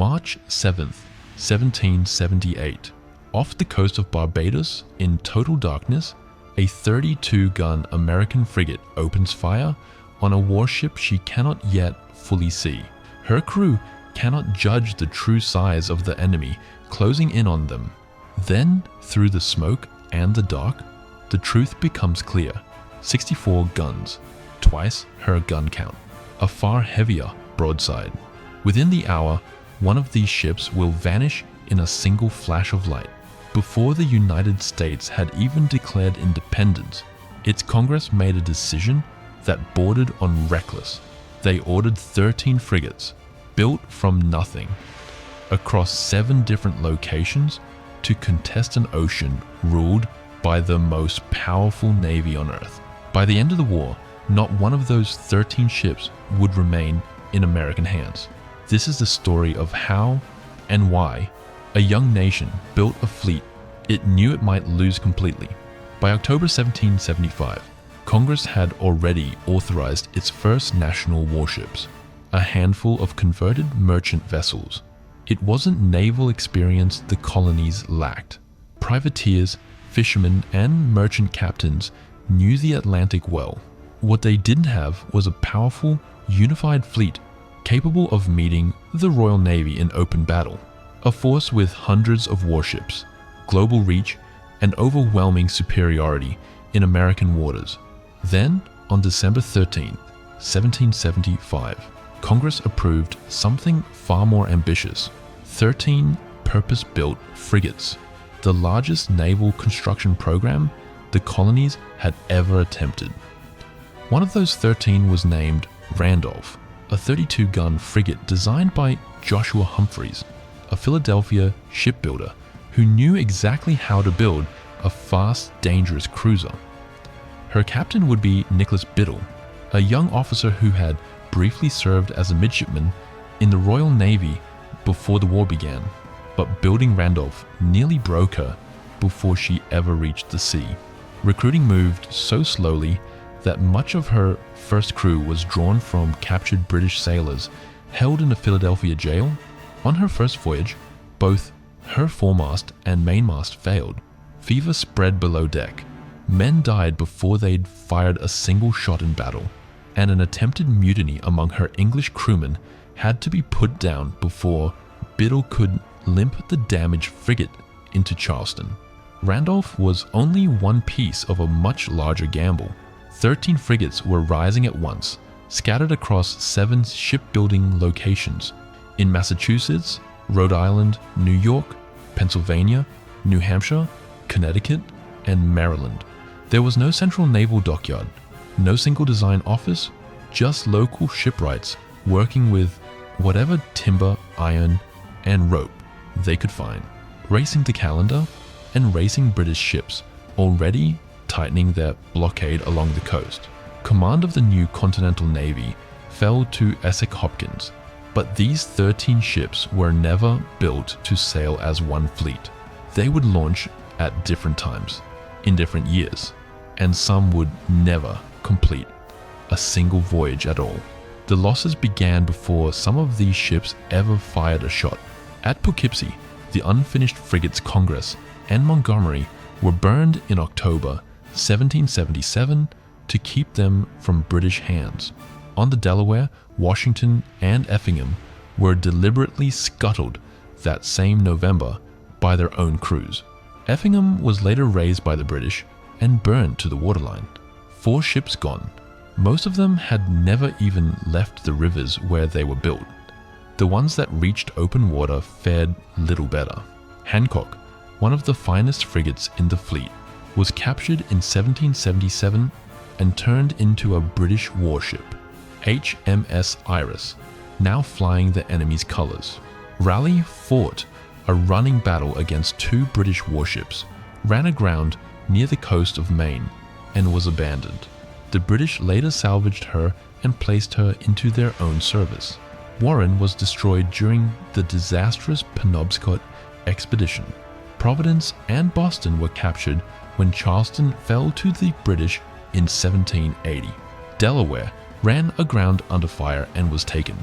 March 7th, 1778. Off the coast of Barbados, in total darkness, a 32-gun American frigate opens fire on a warship she cannot yet fully see. Her crew cannot judge the true size of the enemy closing in on them. Then, through the smoke and the dark, the truth becomes clear. 64 guns, twice her gun count, a far heavier broadside. Within the hour, one of these ships will vanish in a single flash of light. Before the United States had even declared independence, its Congress made a decision that bordered on reckless. They ordered 13 frigates, built from nothing, across 7 different locations to contest an ocean ruled by the most powerful navy on Earth. By the end of the war, not one of those 13 ships would remain in American hands. This is the story of how and why a young nation built a fleet it knew it might lose completely. By October 1775, Congress had already authorized its first national warships, a handful of converted merchant vessels. It wasn't naval experience the colonies lacked. Privateers, fishermen, and merchant captains knew the Atlantic well. What they didn't have was a powerful, unified fleet capable of meeting the Royal Navy in open battle. A force with hundreds of warships, global reach, and overwhelming superiority in American waters. Then, on December 13, 1775, Congress approved something far more ambitious: 13 purpose-built frigates, the largest naval construction program the colonies had ever attempted. One of those 13 was named Randolph, a 32-gun frigate designed by Joshua Humphreys, a Philadelphia shipbuilder who knew exactly how to build a fast, dangerous cruiser. Her captain would be Nicholas Biddle, a young officer who had briefly served as a midshipman in the Royal Navy before the war began, but building Randolph nearly broke her before she ever reached the sea. Recruiting moved so slowly that much of her first crew was drawn from captured British sailors held in a Philadelphia jail. On her first voyage, both her foremast and mainmast failed. Fever spread below deck. Men died before they'd fired a single shot in battle, and an attempted mutiny among her English crewmen had to be put down before Biddle could limp the damaged frigate into Charleston. Randolph was only one piece of a much larger gamble. 13 frigates were rising at once, scattered across 7 shipbuilding locations in Massachusetts, Rhode Island, New York, Pennsylvania, New Hampshire, Connecticut, and Maryland. There was no central naval dockyard, no single design office, just local shipwrights working with whatever timber, iron, and rope they could find, racing the calendar and racing British ships already tightening their blockade along the coast. Command of the new Continental Navy fell to Essex Hopkins, but these 13 ships were never built to sail as one fleet. They would launch at different times, in different years, and some would never complete a single voyage at all. The losses began before some of these ships ever fired a shot. At Poughkeepsie, the unfinished frigates Congress and Montgomery were burned in October 1777 to keep them from British hands. On the Delaware, Washington, and Effingham were deliberately scuttled that same November by their own crews. Effingham was later razed by the British and burned to the waterline. 4 ships gone. Most of them had never even left the rivers where they were built. The ones that reached open water fared little better. Hancock, one of the finest frigates in the fleet, was captured in 1777 and turned into a British warship, HMS Iris, now flying the enemy's colors. Raleigh fought a running battle against 2 British warships, ran aground near the coast of Maine, and was abandoned. The British later salvaged her and placed her into their own service. Warren was destroyed during the disastrous Penobscot expedition. Providence and Boston were captured when Charleston fell to the British in 1780. Delaware ran aground under fire and was taken.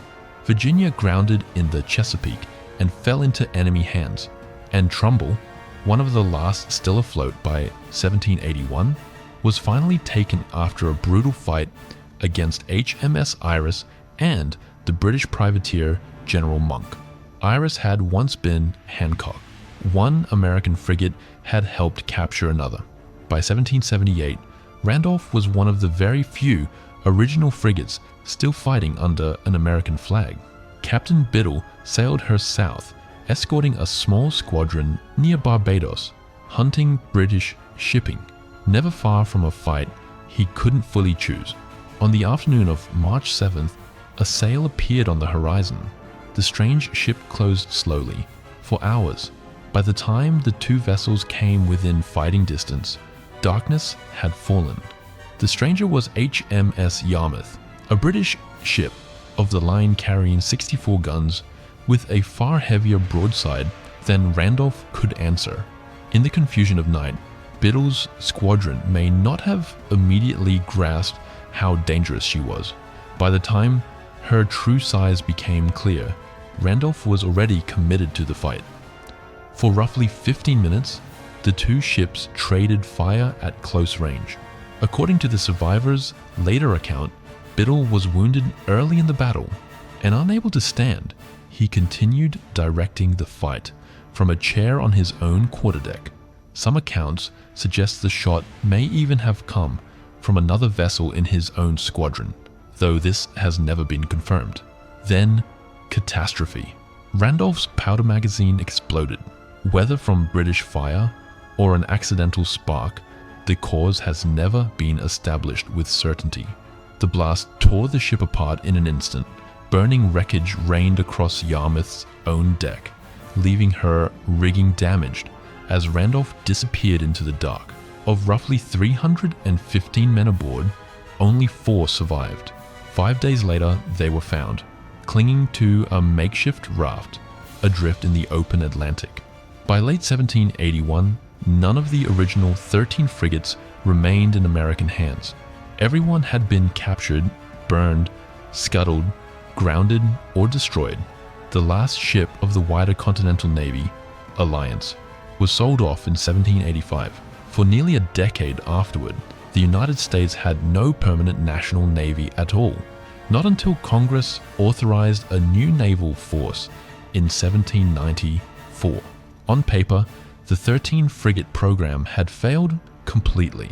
Virginia grounded in the Chesapeake and fell into enemy hands, and Trumbull, one of the last still afloat by 1781, was finally taken after a brutal fight against HMS Iris and the British privateer General Monk. Iris had once been Hancock. One American frigate had helped capture another. By 1778, Randolph was one of the very few original frigates still fighting under an American flag. Captain Biddle sailed her south, escorting a small squadron near Barbados, hunting British shipping. Never far from a fight he couldn't fully choose. On the afternoon of March 7th, a sail appeared on the horizon. The strange ship closed slowly, for hours. By the time the two vessels came within fighting distance, darkness had fallen. The stranger was HMS Yarmouth, a British ship of the line carrying 64 guns with a far heavier broadside than Randolph could answer. In the confusion of night, Biddle's squadron may not have immediately grasped how dangerous she was. By the time her true size became clear, Randolph was already committed to the fight. For roughly 15 minutes, the two ships traded fire at close range. According to the survivor's later account, Biddle was wounded early in the battle, and unable to stand, he continued directing the fight from a chair on his own quarterdeck. Some accounts suggest the shot may even have come from another vessel in his own squadron, though this has never been confirmed. Then, catastrophe. Randolph's powder magazine exploded. Whether from British fire or an accidental spark, the cause has never been established with certainty. The blast tore the ship apart in an instant. Burning wreckage rained across Yarmouth's own deck, leaving her rigging damaged as Randolph disappeared into the dark. Of roughly 315 men aboard, only 4 survived. 5 days later, they were found, clinging to a makeshift raft, adrift in the open Atlantic. By late 1781, none of the original 13 frigates remained in American hands. Everyone had been captured, burned, scuttled, grounded, or destroyed. The last ship of the wider Continental Navy, Alliance, was sold off in 1785. For nearly a decade afterward, the United States had no permanent national navy at all, not until Congress authorized a new naval force in 1794. On paper, the 13 frigate program had failed completely.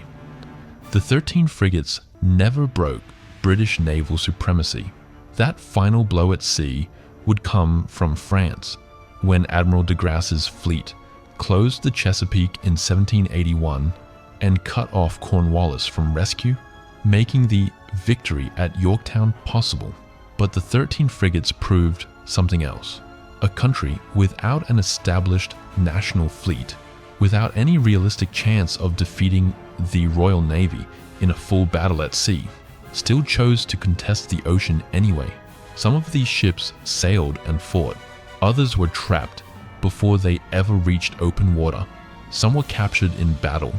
The 13 frigates never broke British naval supremacy. That final blow at sea would come from France, when Admiral de Grasse's fleet closed the Chesapeake in 1781 and cut off Cornwallis from rescue, making the victory at Yorktown possible. But the 13 frigates proved something else. A country without an established national fleet, without any realistic chance of defeating the Royal Navy in a full battle at sea, still chose to contest the ocean anyway. Some of these ships sailed and fought. Others were trapped before they ever reached open water. Some were captured in battle.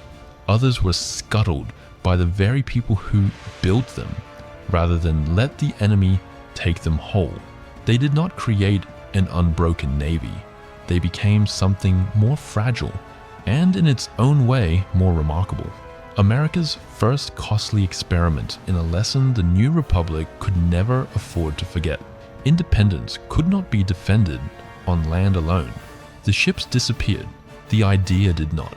Others were scuttled by the very people who built them, rather than let the enemy take them whole. They did not create an unbroken navy. They became something more fragile and, in its own way, more remarkable. America's first costly experiment in a lesson the new republic could never afford to forget. Independence could not be defended on land alone. The ships disappeared. The idea did not.